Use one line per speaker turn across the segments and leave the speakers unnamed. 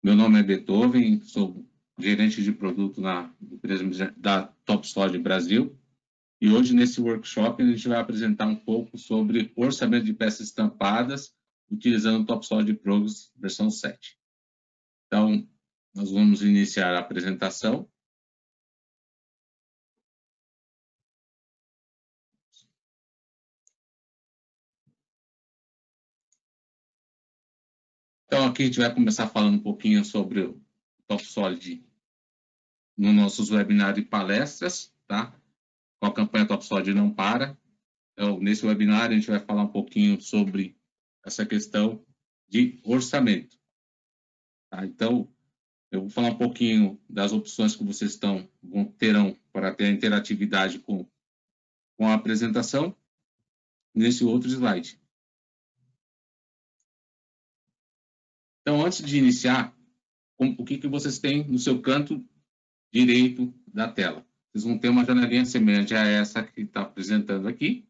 Meu nome é Beethoven, sou gerente de produto na empresa da TopSold Brasil. E hoje, nesse workshop, a gente vai apresentar um pouco sobre orçamento de peças estampadas utilizando o TopSold Progress versão 7. Então, nós vamos iniciar a apresentação. Então, aqui a gente vai começar falando um pouquinho sobre o TopSold nos nossos webinários e palestras, tá? Com a campanha TopSold Não Para. Então, nesse webinário, a gente vai falar um pouquinho sobre essa questão de orçamento. Tá? Então, eu vou falar um pouquinho das opções que vocês terão para ter a interatividade com a apresentação nesse outro slide. Então, antes de iniciar, o que vocês têm no seu canto direito da tela? Vocês vão ter uma janelinha semelhante a essa que está apresentando aqui.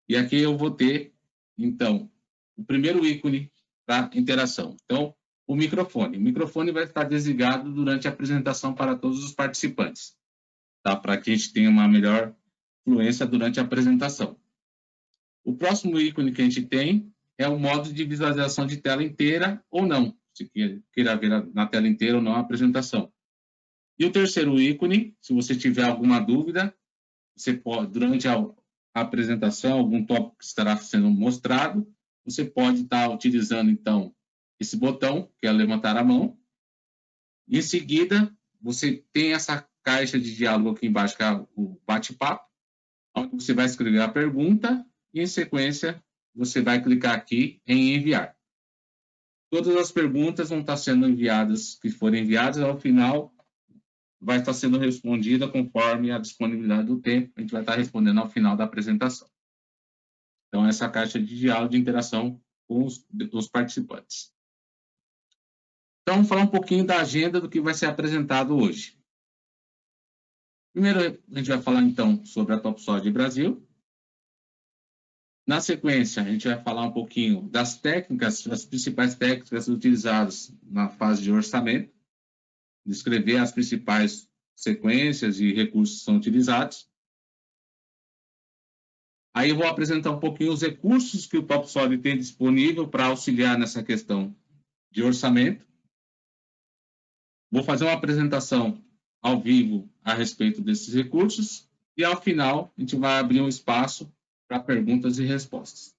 E aqui eu vou ter, então, o primeiro ícone para interação. Então, o microfone. O microfone vai estar desligado durante a apresentação para todos os participantes, tá? Para que a gente tenha uma melhor fluência durante a apresentação. O próximo ícone que a gente tem é o modo de visualização de tela inteira ou não, se queira ver na tela inteira ou não a apresentação. E o terceiro ícone, se você tiver alguma dúvida, você pode, durante a apresentação, algum tópico que estará sendo mostrado, você pode estar utilizando, então, esse botão, que é levantar a mão. Em seguida, você tem essa caixa de diálogo aqui embaixo, que é o bate-papo, onde você vai escrever a pergunta e, em sequência, você vai clicar aqui em enviar. Todas as perguntas vão estar sendo enviadas, que forem enviadas, ao final vai estar sendo respondida conforme a disponibilidade do tempo. A gente vai estar respondendo ao final da apresentação. Então, essa caixa de diálogo de interação com os participantes. Então, vamos falar um pouquinho da agenda do que vai ser apresentado hoje. Primeiro, a gente vai falar, então, sobre a TopSold Brasil. Na sequência, a gente vai falar um pouquinho das técnicas, das principais técnicas utilizadas na fase de orçamento, descrever as principais sequências e recursos que são utilizados. Aí eu vou apresentar um pouquinho os recursos que o TopSold tem disponível para auxiliar nessa questão de orçamento. Vou fazer uma apresentação ao vivo a respeito desses recursos e, ao final, a gente vai abrir um espaço para perguntas e respostas.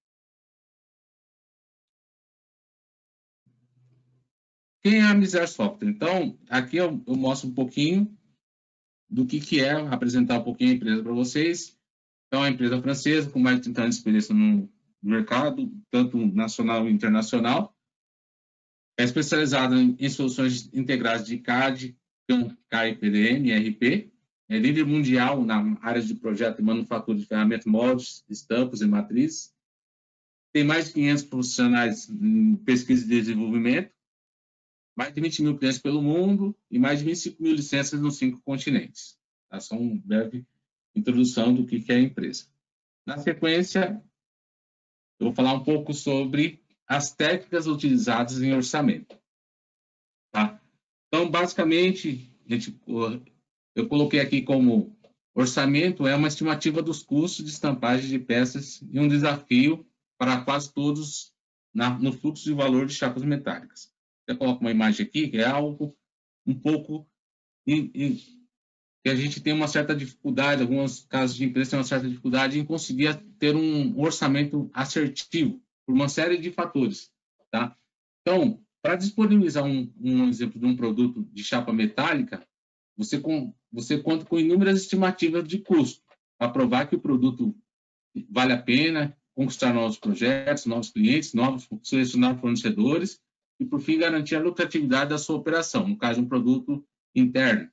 Quem é a Miser Software? Então, aqui eu mostro um pouquinho do que é, apresentar um pouquinho a empresa para vocês. Então, é uma empresa francesa com mais de 30 anos de experiência no mercado, tanto nacional e internacional. É especializada em soluções integradas de CAD, KIPDM, ERP. É líder mundial na área de projeto e manufatura de ferramentas, moldes, estampas e matrizes. Tem mais de 500 profissionais em pesquisa e desenvolvimento, mais de 20 mil clientes pelo mundo e mais de 25 mil licenças nos 5 continentes. Tá? Só uma breve introdução do que é a empresa. Na sequência, eu vou falar um pouco sobre as técnicas utilizadas em orçamento. Tá? Então, basicamente, eu coloquei aqui como orçamento é uma estimativa dos custos de estampagem de peças e um desafio para quase todos no fluxo de valor de chapas metálicas. Eu coloco uma imagem aqui, que é algo um pouco que a gente tem uma certa dificuldade, alguns casos de empresa têm uma certa dificuldade em conseguir ter um orçamento assertivo, por uma série de fatores. Tá? Então, para disponibilizar um exemplo de um produto de chapa metálica, você conta com inúmeras estimativas de custo, para provar que o produto vale a pena, conquistar novos projetos, novos clientes, selecionar fornecedores e, por fim, garantir a lucratividade da sua operação, no caso de um produto interno.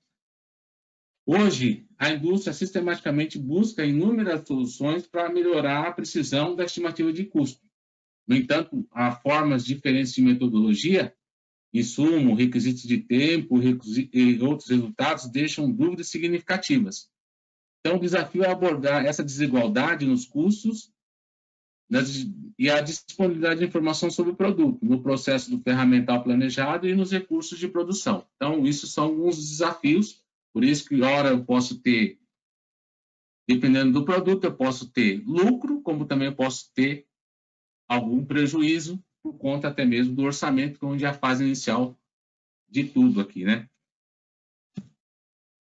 Hoje, a indústria sistematicamente busca inúmeras soluções para melhorar a precisão da estimativa de custo. No entanto, há formas diferentes de metodologia, insumo, requisitos de tempo e outros resultados deixam dúvidas significativas. Então, o desafio é abordar essa desigualdade nos custos e a disponibilidade de informação sobre o produto, no processo do ferramental planejado e nos recursos de produção. Então, isso são alguns desafios, por isso que, ora, eu posso ter, dependendo do produto, eu posso ter lucro, como também eu posso ter algum prejuízo, por conta até mesmo do orçamento, onde é a fase inicial de tudo aqui, né?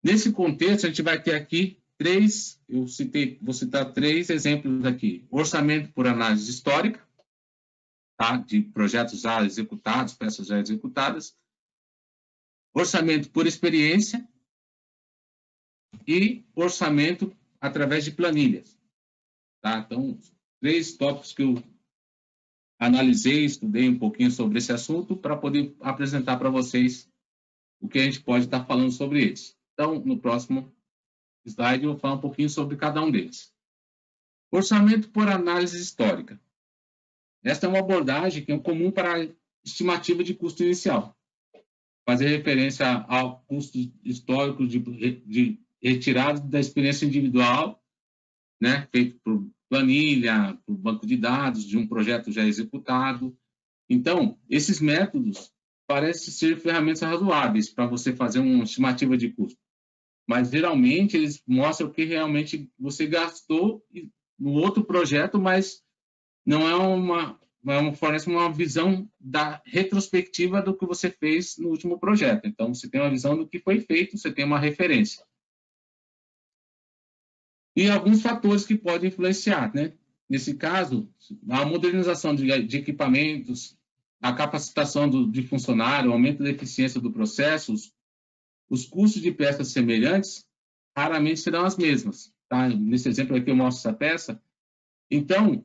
Nesse contexto, a gente vai ter aqui vou citar 3 exemplos aqui. Orçamento por análise histórica, tá? De projetos já executados, peças já executadas. Orçamento por experiência e orçamento através de planilhas, tá? Então, 3 tópicos que eu analisei, estudei um pouquinho sobre esse assunto para poder apresentar para vocês o que a gente pode estar falando sobre eles. Então, no próximo slide, eu vou falar um pouquinho sobre cada um deles. Orçamento por análise histórica. Esta é uma abordagem que é comum para a estimativa de custo inicial. Fazer referência ao custo histórico de retirado da experiência individual, né, feito por planilha, por banco de dados, de um projeto já executado. Então, esses métodos parecem ser ferramentas razoáveis para você fazer uma estimativa de custo. Mas, geralmente, eles mostram o que realmente você gastou no outro projeto, mas não é fornece uma visão da retrospectiva do que você fez no último projeto. Então, você tem uma visão do que foi feito, você tem uma referência. E alguns fatores que podem influenciar, né? Nesse caso, a modernização de equipamentos, a capacitação de funcionário, o aumento da eficiência do processo, os custos de peças semelhantes raramente serão as mesmas. Tá? Nesse exemplo aqui eu mostro essa peça. Então,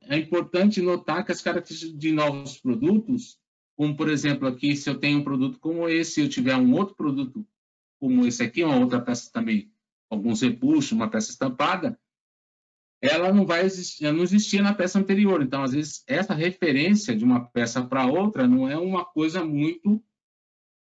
é importante notar que as características de novos produtos, como, por exemplo, aqui, se eu tenho um produto como esse, se eu tiver um outro produto como esse aqui, uma outra peça também, alguns repuxos, uma peça estampada, ela não vai existir, ela não existia na peça anterior. Então, às vezes, essa referência de uma peça para outra não é uma coisa muito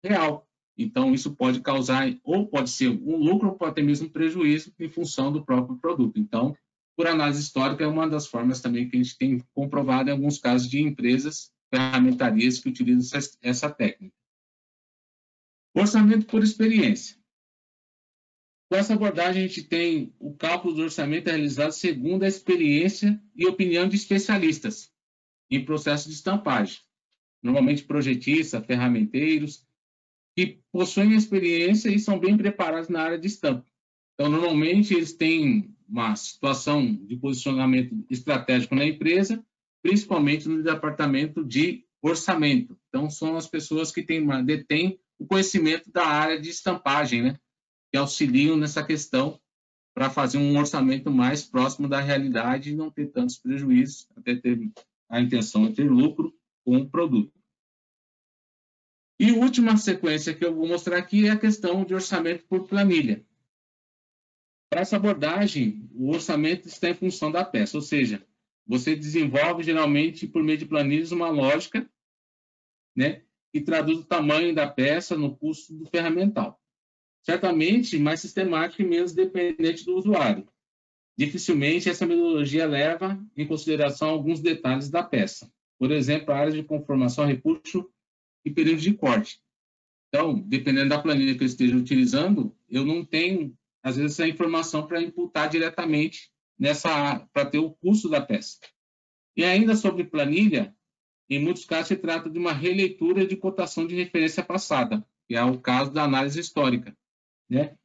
real. Então, isso pode causar, ou pode ser um lucro, ou pode ter mesmo um prejuízo em função do próprio produto. Então, por análise histórica, é uma das formas também que a gente tem comprovado em alguns casos de empresas, ferramentarias que utilizam essa técnica. Orçamento por experiência. Com essa abordagem, a gente tem o cálculo do orçamento realizado segundo a experiência e opinião de especialistas em processo de estampagem. Normalmente projetistas, ferramenteiros, que possuem experiência e são bem preparados na área de estampa. Então, normalmente, eles têm uma situação de posicionamento estratégico na empresa, principalmente no departamento de orçamento. Então, são as pessoas que detêm o conhecimento da área de estampagem, né? Que auxiliam nessa questão para fazer um orçamento mais próximo da realidade e não ter tantos prejuízos, até ter a intenção de ter lucro com o produto. E a última sequência que eu vou mostrar aqui é a questão de orçamento por planilha. Para essa abordagem, o orçamento está em função da peça, ou seja, você desenvolve geralmente por meio de planilhas uma lógica, né, que traduz o tamanho da peça no custo do ferramental. Certamente mais sistemático e menos dependente do usuário. Dificilmente essa metodologia leva em consideração alguns detalhes da peça. Por exemplo, a área de conformação, repuxo e período de corte. Então, dependendo da planilha que eu esteja utilizando, eu não tenho, às vezes, essa informação para imputar diretamente para ter o custo da peça. E ainda sobre planilha, em muitos casos se trata de uma releitura de cotação de referência passada, que é o caso da análise histórica, né?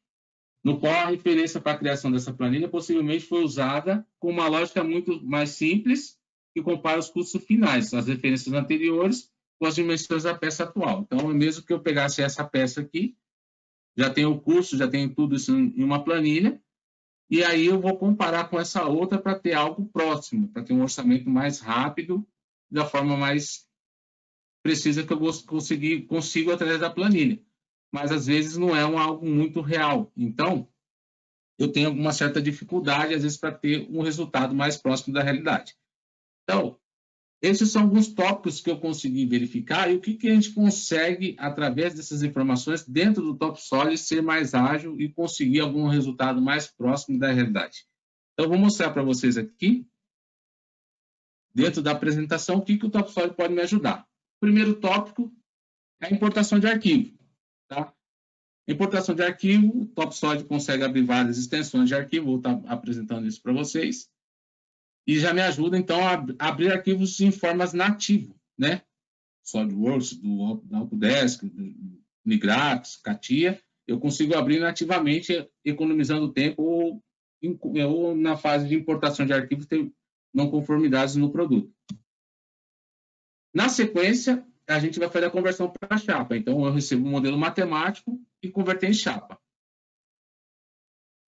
No qual a referência para a criação dessa planilha possivelmente foi usada com uma lógica muito mais simples que compara os custos finais, as referências anteriores com as dimensões da peça atual. Então, mesmo que eu pegasse essa peça aqui, já tem o custo, já tem tudo isso em uma planilha, e aí eu vou comparar com essa outra para ter algo próximo, para ter um orçamento mais rápido, da forma mais precisa que eu consigo através da planilha. Mas, às vezes, não é algo muito real. Então, eu tenho alguma certa dificuldade, às vezes, para ter um resultado mais próximo da realidade. Então, esses são alguns tópicos que eu consegui verificar e o que a gente consegue, através dessas informações, dentro do TopSolid, ser mais ágil e conseguir algum resultado mais próximo da realidade. Então, eu vou mostrar para vocês aqui dentro da apresentação, o que o TopSolid pode me ajudar. O primeiro tópico é a importação de arquivo. Tá? Importação de arquivo, o TopSolid consegue abrir várias extensões de arquivo, vou estar apresentando isso para vocês, e já me ajuda, então, a abrir arquivos em formas nativas, né? SolidWorks, do Autodesk, do Nigrax, CATIA, eu consigo abrir nativamente, economizando tempo, ou na fase de importação de arquivos, ter não conformidades no produto. Na sequência, a gente vai fazer a conversão para chapa. Então, eu recebo um modelo matemático e converter em chapa.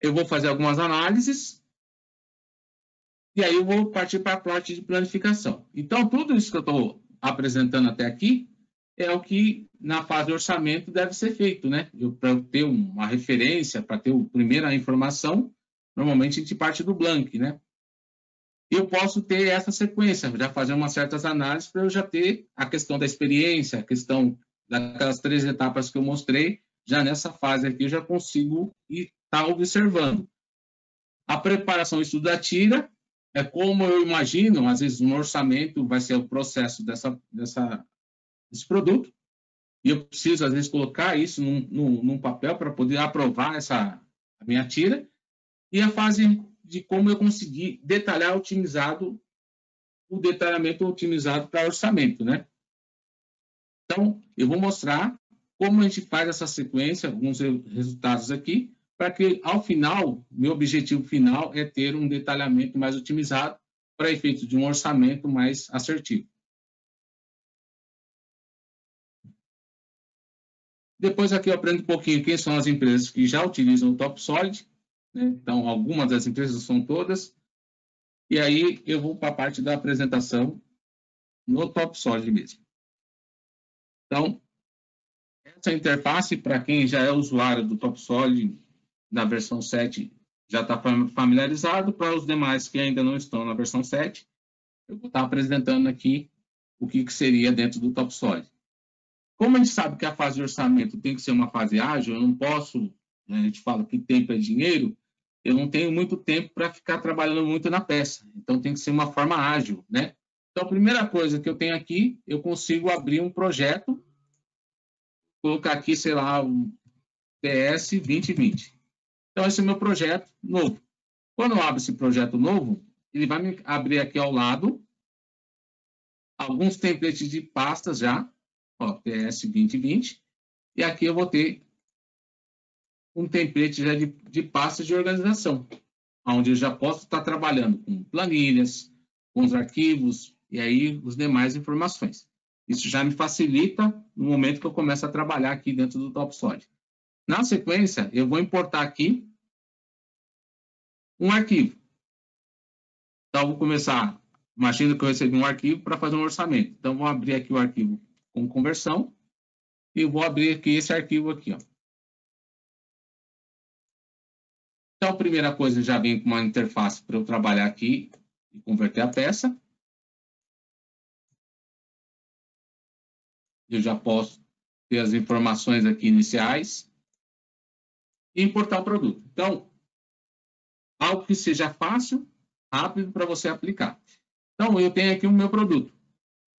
Eu vou fazer algumas análises e aí eu vou partir para a parte de planificação. Então, tudo isso que eu estou apresentando até aqui é o que, na fase de orçamento, deve ser feito, né? Para eu ter uma referência, para ter a primeira informação, normalmente a gente parte do Blank, né? Eu posso ter essa sequência, já fazer umas certas análises para eu já ter a questão da experiência, a questão daquelas 3 etapas que eu mostrei, já nessa fase aqui eu já consigo estar observando. A preparação e estudo da tira é como eu imagino, às vezes um orçamento vai ser o processo desse produto, e eu preciso, às vezes, colocar isso num papel para poder aprovar a minha tira, e a fase de como eu conseguir detalhar o detalhamento otimizado para orçamento, né? Então, eu vou mostrar como a gente faz essa sequência, alguns resultados aqui, para que, ao final, meu objetivo final é ter um detalhamento mais otimizado para efeito de um orçamento mais assertivo. Depois aqui eu aprendo um pouquinho quem são as empresas que já utilizam o TopSolid, né? Então, algumas das empresas, são todas. E aí eu vou para a parte da apresentação no TopSolid mesmo. Então, essa interface, para quem já é usuário do TopSolid na versão 7, já está familiarizado. Para os demais que ainda não estão na versão 7, eu vou estar apresentando aqui o que seria dentro do TopSolid. Como a gente sabe que a fase de orçamento tem que ser uma fase ágil, eu não posso, né, a gente fala que tempo é dinheiro, eu não tenho muito tempo para ficar trabalhando muito na peça. Então, tem que ser uma forma ágil, né? Então, a primeira coisa que eu tenho aqui, eu consigo abrir um projeto, colocar aqui, sei lá, um PS 2020. Então, esse é o meu projeto novo. Quando eu abro esse projeto novo, ele vai me abrir aqui ao lado alguns templates de pastas já, ó, PS 2020, e aqui eu vou ter um template já de pastas de organização, onde eu já posso estar trabalhando com planilhas, com os arquivos e aí os demais informações. Isso já me facilita no momento que eu começo a trabalhar aqui dentro do TopSolid. Na sequência, eu vou importar aqui um arquivo. Então, eu vou começar, imagina que eu recebi um arquivo para fazer um orçamento. Então, vou abrir aqui o arquivo com conversão e vou abrir aqui esse arquivo aqui, ó. Então, a primeira coisa, já vem com uma interface para eu trabalhar aqui e converter a peça. Eu já posso ter as informações aqui iniciais e importar o produto. Então, algo que seja fácil, rápido para você aplicar. Então, eu tenho aqui o meu produto.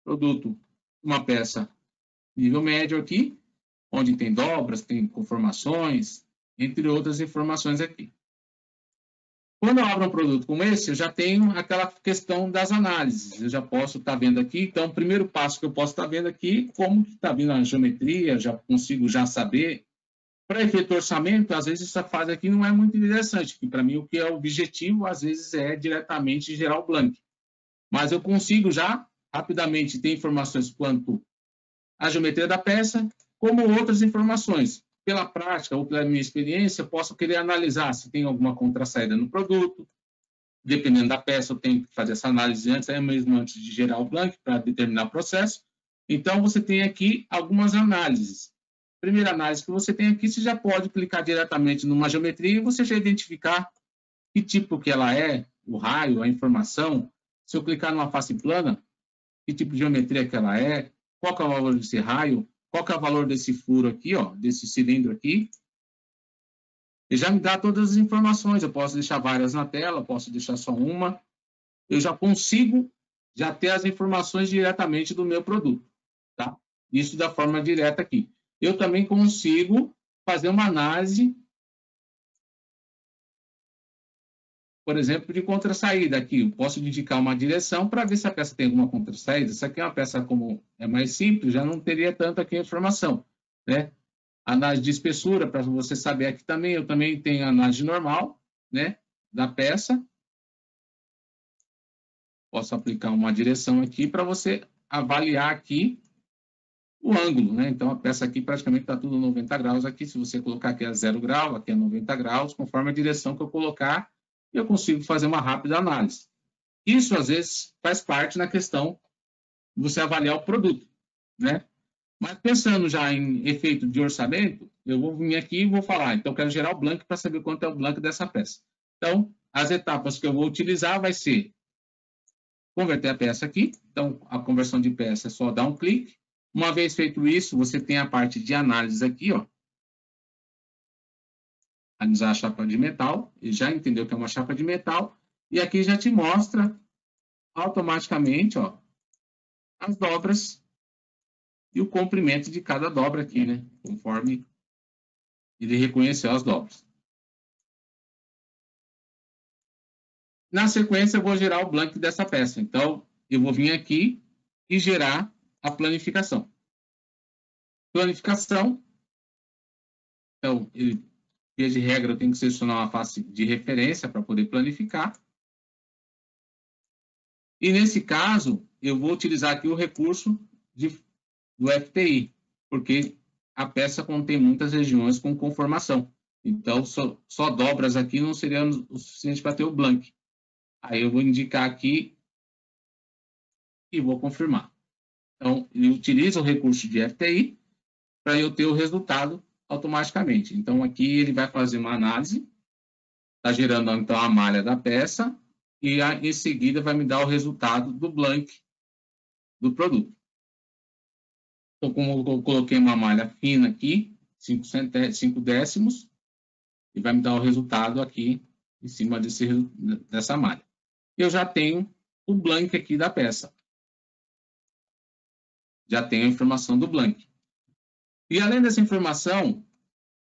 Produto, uma peça nível médio aqui, onde tem dobras, tem conformações, entre outras informações aqui. Quando eu abro um produto como esse, eu já tenho aquela questão das análises. Eu já posso estar vendo aqui. Então, o primeiro passo que eu posso estar vendo aqui, como que está vindo a geometria, já consigo já saber. Para efeito orçamento, às vezes essa fase aqui não é muito interessante, porque para mim o que é o objetivo, às vezes, é diretamente gerar o blank. Mas eu consigo já, rapidamente, ter informações quanto à geometria da peça, como outras informações. Pela prática ou pela minha experiência, posso querer analisar se tem alguma contrasaída no produto. Dependendo da peça, eu tenho que fazer essa análise antes, mesmo antes de gerar o blank, para determinar o processo. Então, você tem aqui algumas análises. Primeira análise que você tem aqui, você já pode clicar diretamente numa geometria e você já identificar que tipo que ela é, o raio, a informação. Se eu clicar numa face plana, que tipo de geometria que ela é, qual que é o valor desse raio, qual que é o valor desse furo aqui, ó, desse cilindro aqui. Ele já me dá todas as informações. Eu posso deixar várias na tela, posso deixar só uma. Eu já consigo já ter as informações diretamente do meu produto, tá? Isso da forma direta aqui. Eu também consigo fazer uma análise, por exemplo, de contra-saída aqui. Eu posso indicar uma direção para ver se a peça tem alguma contra-saída. Essa aqui é uma peça como é mais simples, já não teria tanto aqui a informação, né? Análise de espessura, para você saber aqui também, eu também tenho análise normal, né, da peça. Posso aplicar uma direção aqui para você avaliar aqui o ângulo, né? Então, a peça aqui praticamente está tudo 90 graus aqui. Se você colocar aqui a 0 grau, aqui é 90 graus, conforme a direção que eu colocar, eu consigo fazer uma rápida análise. Isso, às vezes, faz parte na questão de você avaliar o produto, né? Mas pensando já em efeito de orçamento, eu vou vir aqui e vou falar, então eu quero gerar o blank para saber quanto é o blank dessa peça. Então, as etapas que eu vou utilizar vai ser converter a peça aqui. Então, a conversão de peça é só dar um clique. Uma vez feito isso, você tem a parte de análise aqui, ó. Analisar a chapa de metal. Ele já entendeu que é uma chapa de metal. E aqui já te mostra automaticamente, ó, as dobras e o comprimento de cada dobra aqui, né? Conforme ele reconheceu as dobras. Na sequência, eu vou gerar o blank dessa peça. Então, eu vou vir aqui e gerar a planificação. Planificação. Então, via de regra, eu tenho que selecionar uma face de referência para poder planificar. E, nesse caso, eu vou utilizar aqui o recurso do FTI, porque a peça contém muitas regiões com conformação. Então, só dobras aqui não seriam o suficiente para ter o blank. Aí eu vou indicar aqui e vou confirmar. Então, ele utiliza o recurso de FTI para eu ter o resultado automaticamente. Então, aqui ele vai fazer uma análise, está gerando, então, a malha da peça, e em seguida vai me dar o resultado do blank do produto. Então, como eu coloquei uma malha fina aqui, 5 décimos, e vai me dar o resultado aqui em cima dessa malha. Eu já tenho o blank aqui da peça. Já tenho a informação do blank. E além dessa informação,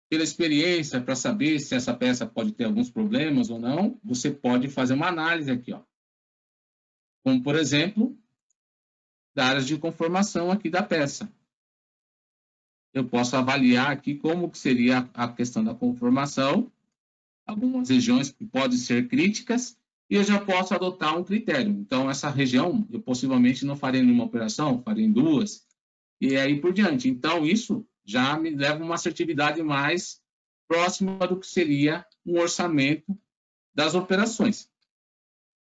pela experiência, para saber se essa peça pode ter alguns problemas ou não, você pode fazer uma análise aqui, ó. Como, por exemplo, da área de conformação aqui da peça. Eu posso avaliar aqui como que seria a questão da conformação, algumas regiões que podem ser críticas, e eu já posso adotar um critério. Então, essa região, eu possivelmente não farei nenhuma operação, farei em 2, e aí por diante. Então, isso já me leva a uma assertividade mais próxima do que seria um orçamento das operações.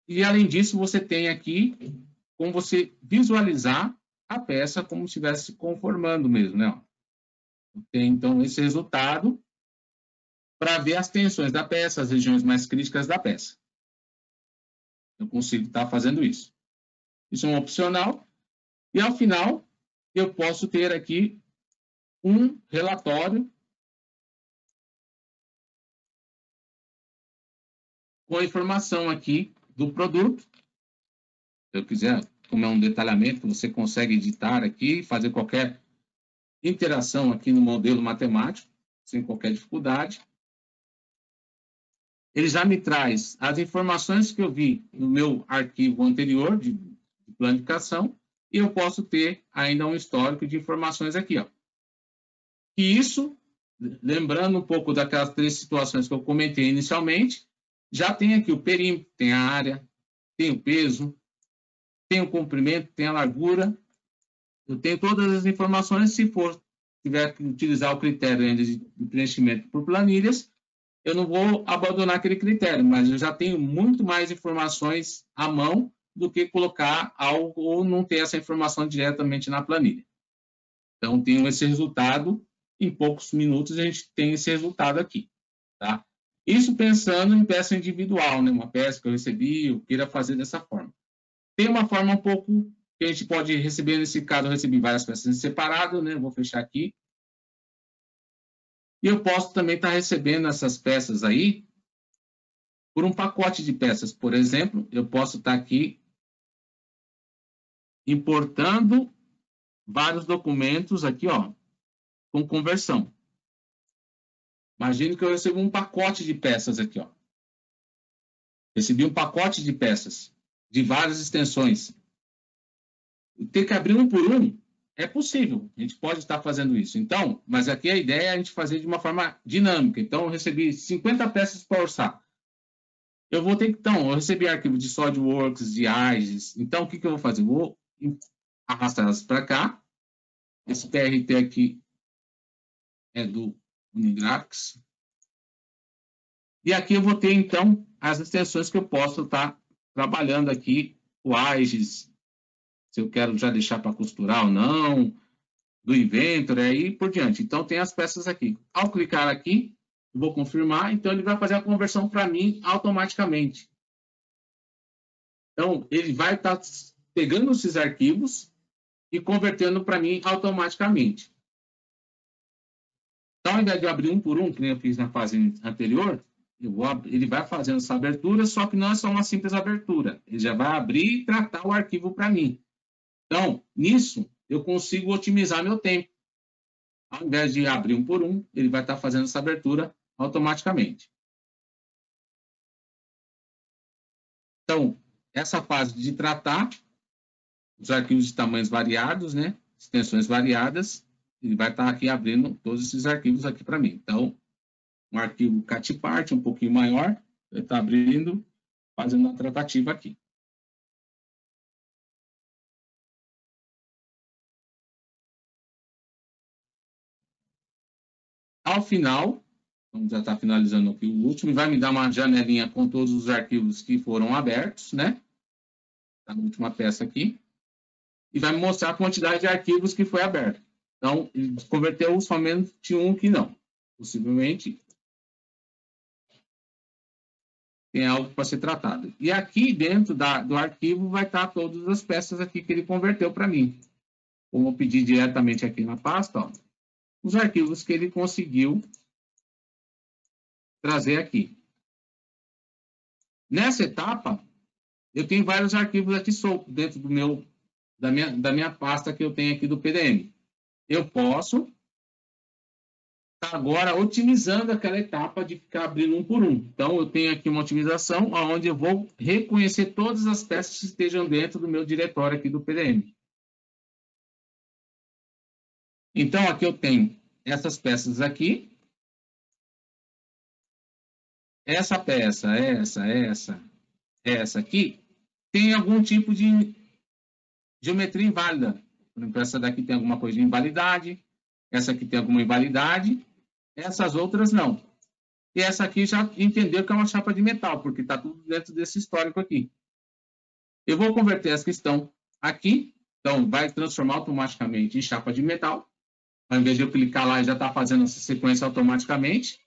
E, além disso, você tem aqui como você visualizar a peça como se estivesse conformando mesmo, né? Tem, então, esse resultado para ver as tensões da peça, as regiões mais críticas da peça. Eu consigo estar fazendo isso. Isso é um opcional. E, ao final, eu posso ter aqui um relatório com a informação aqui do produto. Se eu quiser, como é um detalhamento, você consegue editar aqui, fazer qualquer interação aqui no modelo matemático, sem qualquer dificuldade. Ele já me traz as informações que eu vi no meu arquivo anterior de planificação, e eu posso ter ainda um histórico de informações aqui, ó. E isso, lembrando um pouco daquelas 3 situações que eu comentei inicialmente, já tem aqui o perímetro, tem a área, tem o peso, tem o comprimento, tem a largura. Eu tenho todas as informações. Se tiver que utilizar o critério de preenchimento por planilhas, eu não vou abandonar aquele critério, mas eu já tenho muito mais informações à mão do que colocar algo ou não ter essa informação diretamente na planilha. Então, tenho esse resultado, em poucos minutos a gente tem esse resultado aqui, tá? Isso pensando em peça individual, né? Uma peça que eu recebi, eu queira fazer dessa forma. Tem uma forma um pouco que a gente pode receber, nesse caso, eu recebi várias peças em separado, né? Vou fechar aqui. E eu posso também estar recebendo essas peças aí por um pacote de peças. Por exemplo, eu posso estar aqui importando vários documentos aqui, ó, com conversão. Imagine que eu recebo um pacote de peças aqui, ó. Recebi um pacote de peças de várias extensões. Ter que abrir um por um é possível. A gente pode estar fazendo isso. Então, mas aqui a ideia é a gente fazer de uma forma dinâmica. Então, eu recebi 50 peças para orçar. Eu vou ter que, então, eu recebi arquivo de SolidWorks, de AGES. Então, o que eu vou fazer? Eu vou arrastar elas para cá. Esse PRT aqui é do Unigraphics. E aqui eu vou ter, então, as extensões que eu posso estar trabalhando aqui. O AGES, se eu quero já deixar para costurar ou não, do Inventor, aí por diante. Então, tem as peças aqui. Ao clicar aqui, eu vou confirmar, então ele vai fazer a conversão para mim automaticamente. Então, ele vai estar pegando esses arquivos e convertendo para mim automaticamente. Então, ao invés de abrir um por um, que nem eu fiz na fase anterior, ele vai fazendo essa abertura, só que não é só uma simples abertura. Ele já vai abrir e tratar o arquivo para mim. Então, nisso, eu consigo otimizar meu tempo. Ao invés de abrir um por um, ele vai estar fazendo essa abertura automaticamente. Então, essa fase de tratar os arquivos de tamanhos variados, né? Extensões variadas, ele vai estar aqui abrindo todos esses arquivos aqui para mim. Então, um arquivo catpart um pouquinho maior, ele está abrindo, fazendo a tratativa aqui. Ao final, então já está finalizando aqui o último, vai me dar uma janelinha com todos os arquivos que foram abertos, né? Está na última peça aqui. E vai me mostrar a quantidade de arquivos que foi aberto. Então, ele converteu somente um que não. Possivelmente, tem algo para ser tratado. E aqui dentro do arquivo vai estar todas as peças aqui que ele converteu para mim. Como eu pedi diretamente aqui na pasta, ó, os arquivos que ele conseguiu trazer aqui. Nessa etapa, eu tenho vários arquivos aqui soltos dentro da minha pasta que eu tenho aqui do PDM. Eu posso estar agora otimizando aquela etapa de ficar abrindo um por um. Então, eu tenho aqui uma otimização onde eu vou reconhecer todas as peças que estejam dentro do meu diretório aqui do PDM. Então, aqui eu tenho essas peças aqui. Essa peça, essa aqui, tem algum tipo de geometria inválida. Por exemplo, essa daqui tem alguma coisa de invalidade, essa aqui tem alguma invalidade, essas outras não. E essa aqui já entendeu que é uma chapa de metal, porque está tudo dentro desse histórico aqui. Eu vou converter as que estão aqui, então vai transformar automaticamente em chapa de metal. Ao invés de eu clicar lá, já está fazendo essa sequência automaticamente.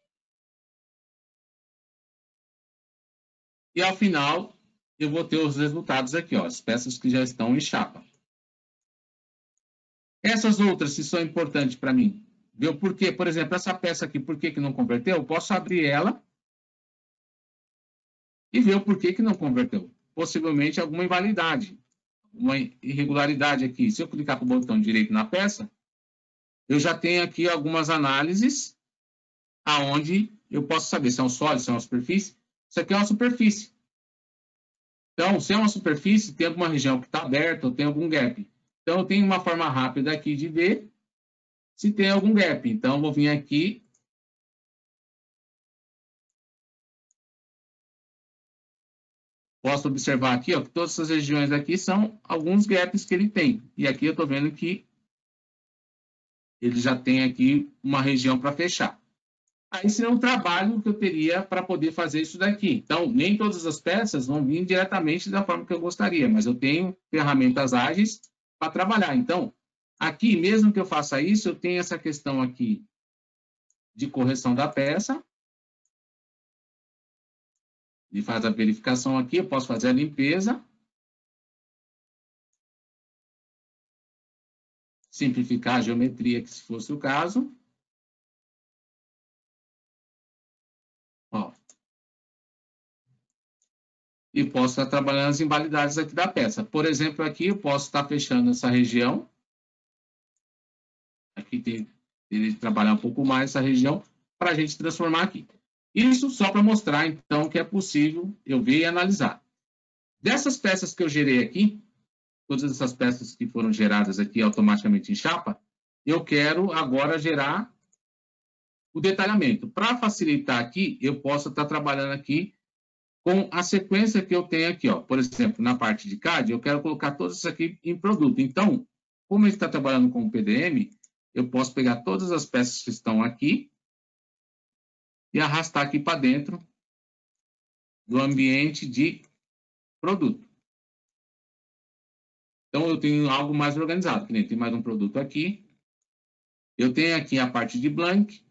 E ao final, eu vou ter os resultados aqui, ó, as peças que já estão em chapa. Essas outras, se são importantes para mim, ver o porquê. Por exemplo, essa peça aqui, por que não converteu? Eu posso abrir ela e ver o porquê que não converteu. Possivelmente alguma invalidade, uma irregularidade aqui. Se eu clicar com o botão direito na peça, eu já tenho aqui algumas análises aonde eu posso saber se é um sólido, se é uma superfície. Isso aqui é uma superfície. Então, se é uma superfície, tem alguma região que está aberta ou tem algum gap. Então, eu tenho uma forma rápida aqui de ver se tem algum gap. Então, eu vou vir aqui. Posso observar aqui, ó, que todas essas regiões aqui são alguns gaps que ele tem. E aqui eu estou vendo que ele já tem aqui uma região para fechar. Aí seria um trabalho que eu teria para poder fazer isso daqui. Então, nem todas as peças vão vir diretamente da forma que eu gostaria, mas eu tenho ferramentas ágeis para trabalhar. Então, aqui, mesmo que eu faça isso, eu tenho essa questão aqui de correção da peça. Ele faz a verificação aqui, eu posso fazer a limpeza. Simplificar a geometria, que se fosse o caso. Ó. e posso estar trabalhando as invalidades aqui da peça. Por exemplo, aqui eu posso estar fechando essa região. Aqui tem que trabalhar um pouco mais essa região para a gente transformar aqui. Isso só para mostrar, então, que é possível eu ver e analisar. Dessas peças que eu gerei aqui, todas essas peças que foram geradas aqui automaticamente em chapa, eu quero agora gerar o detalhamento. Para facilitar aqui, eu posso estar trabalhando aqui com a sequência que eu tenho aqui, ó. Por exemplo, na parte de CAD, eu quero colocar todas isso aqui em produto. Então, como ele está trabalhando com o PDM, eu posso pegar todas as peças que estão aqui e arrastar aqui para dentro do ambiente de produto. Então, eu tenho algo mais organizado, que nem tem mais um produto aqui. Eu tenho aqui a parte de blank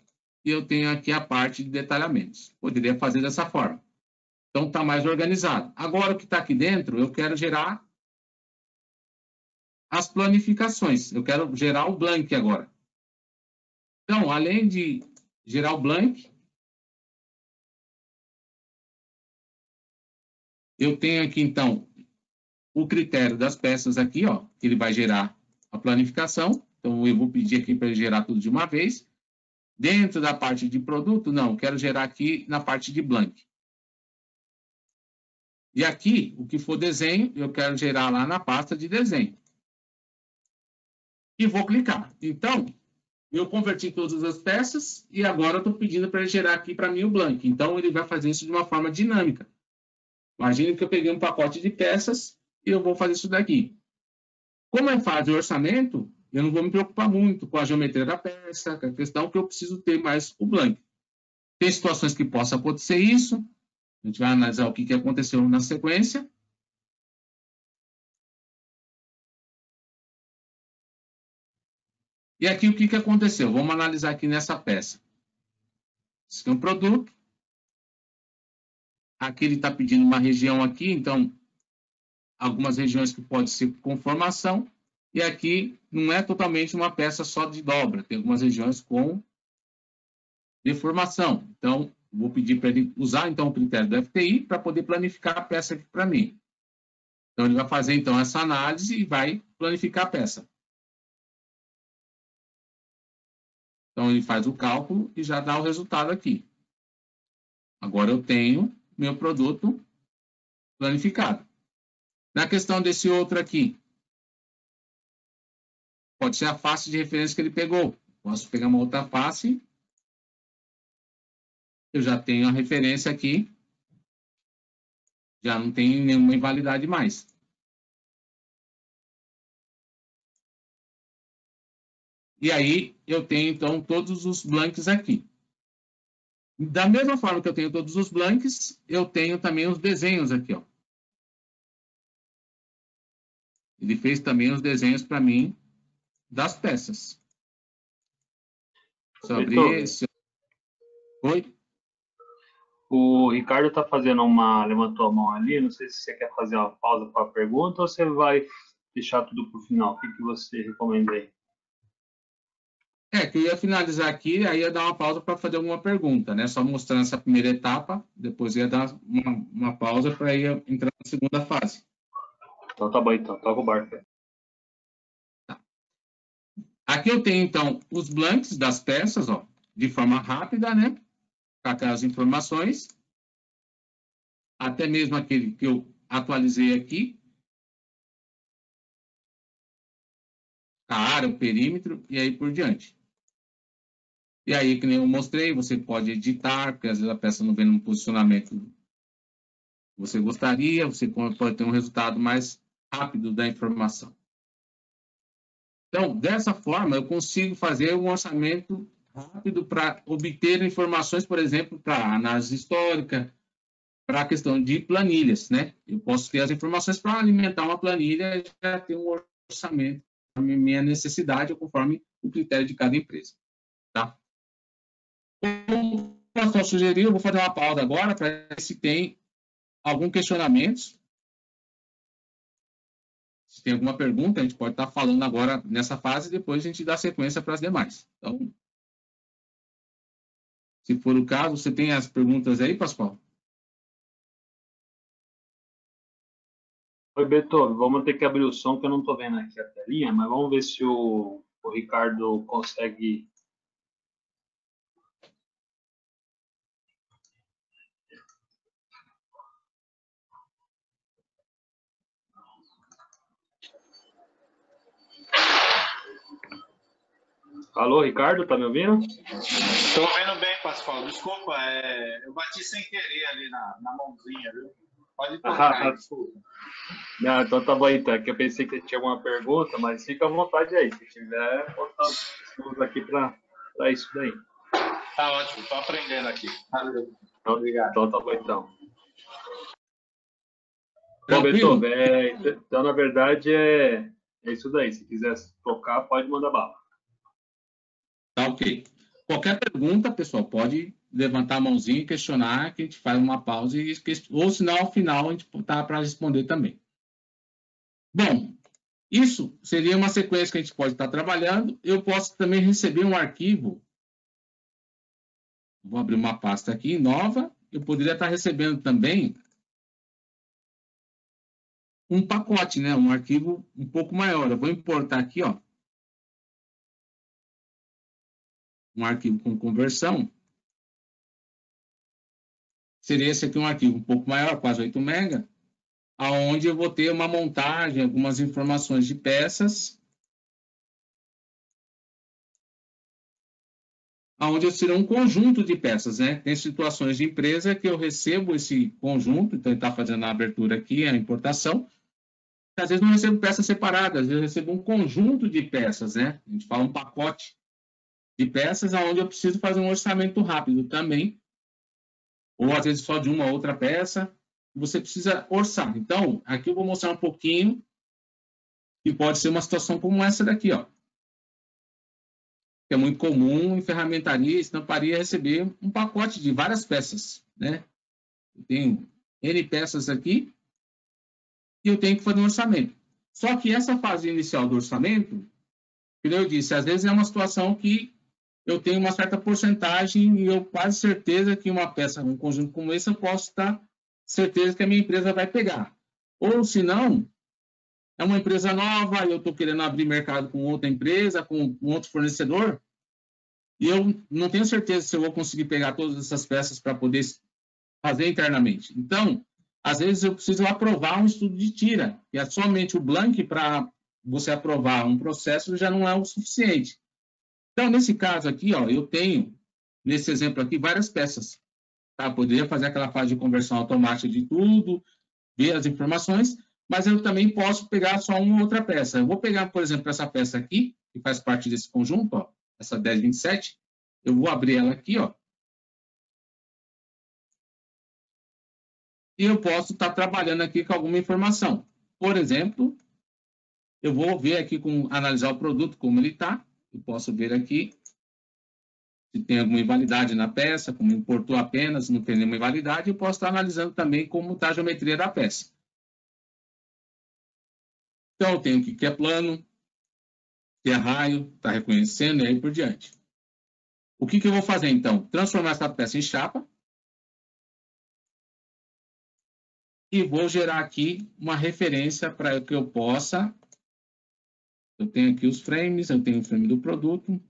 e eu tenho aqui a parte de detalhamentos. Poderia fazer dessa forma. Então, está mais organizado. Agora, o que está aqui dentro, eu quero gerar as planificações. Eu quero gerar o blank agora. Então, além de gerar o blank, eu tenho aqui, então, o critério das peças aqui, ó, que ele vai gerar a planificação. Então, eu vou pedir aqui para ele gerar tudo de uma vez. Dentro da parte de produto, não, quero gerar aqui na parte de blank. E aqui, o que for desenho, eu quero gerar lá na pasta de desenho. E vou clicar. Então, eu converti todas as peças e agora eu estou pedindo para ele gerar aqui para mim o blank. Então, ele vai fazer isso de uma forma dinâmica. Imagine que eu peguei um pacote de peças e eu vou fazer isso daqui. Como é fase de orçamento, eu não vou me preocupar muito com a geometria da peça, com a questão que eu preciso ter mais o blank. Tem situações que possa acontecer isso. A gente vai analisar o que aconteceu na sequência. E aqui o que aconteceu? Vamos analisar aqui nessa peça. Esse aqui é um produto. Aqui ele está pedindo uma região aqui, então, algumas regiões que pode ser com formação. E aqui não é totalmente uma peça só de dobra. Tem algumas regiões com deformação. Então, vou pedir para ele usar, então, o critério do FTI para poder planificar a peça aqui para mim. Então, ele vai fazer, então, essa análise e vai planificar a peça. Então, ele faz o cálculo e já dá o resultado aqui. Agora, eu tenho meu produto planificado. Na questão desse outro aqui, pode ser a face de referência que ele pegou. Posso pegar uma outra face. Eu já tenho a referência aqui. Já não tem nenhuma invalidade mais. E aí, eu tenho, então, todos os blanks aqui. Da mesma forma que eu tenho todos os blanks, eu tenho também os desenhos aqui, ó. Ele fez também os desenhos para mim das peças. Se eu abrir... Oi?
O Ricardo está fazendo levantou a mão ali, não sei se você quer fazer uma pausa para a pergunta ou você vai deixar tudo para o final. O que você recomenda aí?
Que eu ia finalizar aqui, aí ia dar uma pausa para fazer alguma pergunta, né? Só mostrando essa primeira etapa, depois ia dar uma pausa para ir entrar na segunda fase.
Então tá bom, então. Toca o barco.
Tá. Aqui eu tenho, então, os blanks das peças, ó, de forma rápida, né? Com aquelas informações. Até mesmo aquele que eu atualizei aqui. A área, o perímetro e aí por diante. E aí, que nem eu mostrei, você pode editar, porque às vezes a peça não vem no posicionamento que você gostaria, você pode ter um resultado mais rápido da informação. Então, dessa forma, eu consigo fazer um orçamento rápido para obter informações, por exemplo, para análise histórica, para a questão de planilhas, né? Eu posso ter as informações para alimentar uma planilha e já ter um orçamento, a minha necessidade, conforme o critério de cada empresa, tá? Como o pastor sugeriu, eu vou fazer uma pausa agora para ver se tem algum questionamento. Se tem alguma pergunta, a gente pode estar falando agora nessa fase e depois a gente dá sequência para as demais. Então, se for o caso, você tem as perguntas aí, Pascoal?
Oi, Beethoven, vamos ter que abrir o som, que eu não estou vendo aqui a telinha, mas vamos ver se o Ricardo consegue. Alô, Ricardo, tá me ouvindo?
Estou ouvindo bem, Pascoal. Desculpa, eu bati sem querer ali na mãozinha, viu? Pode tocar aí, desculpa.
Não, então tá bom, então. É que eu pensei que tinha alguma pergunta, mas fica à vontade aí. Se tiver, estamos aqui para isso daí.
Tá ótimo, estou aprendendo aqui. Valeu. Obrigado.
Então tá bom, então. Bom,
Tranquilo?
Beethoven, então na verdade é isso daí. Se quiser tocar, pode mandar bala.
Tá ok. Qualquer pergunta, pessoal, pode levantar a mãozinha e questionar, que a gente faz uma pausa, ou senão, ao final, a gente tá para responder também. Bom, isso seria uma sequência que a gente pode estar trabalhando. Eu posso também receber um arquivo. Vou abrir uma pasta aqui, nova. Eu poderia estar recebendo também um pacote, né? Um arquivo um pouco maior. Eu vou importar aqui, ó. Um arquivo com conversão. Seria esse aqui um arquivo um pouco maior, quase 8 MB, aonde eu vou ter uma montagem, algumas informações de peças, aonde eu tiro um conjunto de peças, né? Tem situações de empresa que eu recebo esse conjunto, então ele está fazendo a abertura aqui, a importação. Às vezes não recebo peças separadas, às vezes eu recebo um conjunto de peças, né? A gente fala um pacote de peças, aonde eu preciso fazer um orçamento rápido também, ou às vezes só de uma ou outra peça, você precisa orçar. Então, aqui eu vou mostrar um pouquinho, que pode ser uma situação como essa daqui, ó. Que é muito comum em ferramentaria, estamparia, receber um pacote de várias peças, né? Eu tenho N peças aqui e eu tenho que fazer um orçamento. Só que essa fase inicial do orçamento, como eu disse, às vezes é uma situação que eu tenho uma certa porcentagem e eu quase certeza que uma peça, um conjunto como esse, eu posso estar certeza que a minha empresa vai pegar. Ou, se não, é uma empresa nova e eu estou querendo abrir mercado com outra empresa, com outro fornecedor, e eu não tenho certeza se eu vou conseguir pegar todas essas peças para poder fazer internamente. Então, às vezes eu preciso aprovar um estudo de tira, e é somente o blank para você aprovar um processo já não é o suficiente. Então, nesse caso aqui, ó, eu tenho, nesse exemplo aqui, várias peças. Tá? Poderia fazer aquela fase de conversão automática de tudo, ver as informações, mas eu também posso pegar só uma outra peça. Eu vou pegar, por exemplo, essa peça aqui, que faz parte desse conjunto, ó, essa 1027, eu vou abrir ela aqui, ó, e eu posso estar trabalhando aqui com alguma informação. Por exemplo, eu vou ver aqui, analisar o produto, como ele está, eu posso ver aqui se tem alguma invalidade na peça, como importou apenas, não tem nenhuma invalidade, eu posso estar analisando também como está a geometria da peça. Então, eu tenho o que é plano, que é raio, está reconhecendo, e aí por diante. O que eu vou fazer, então? Transformar essa peça em chapa e vou gerar aqui uma referência para que eu possa... Eu tenho aqui os frames, eu tenho o frame do produto,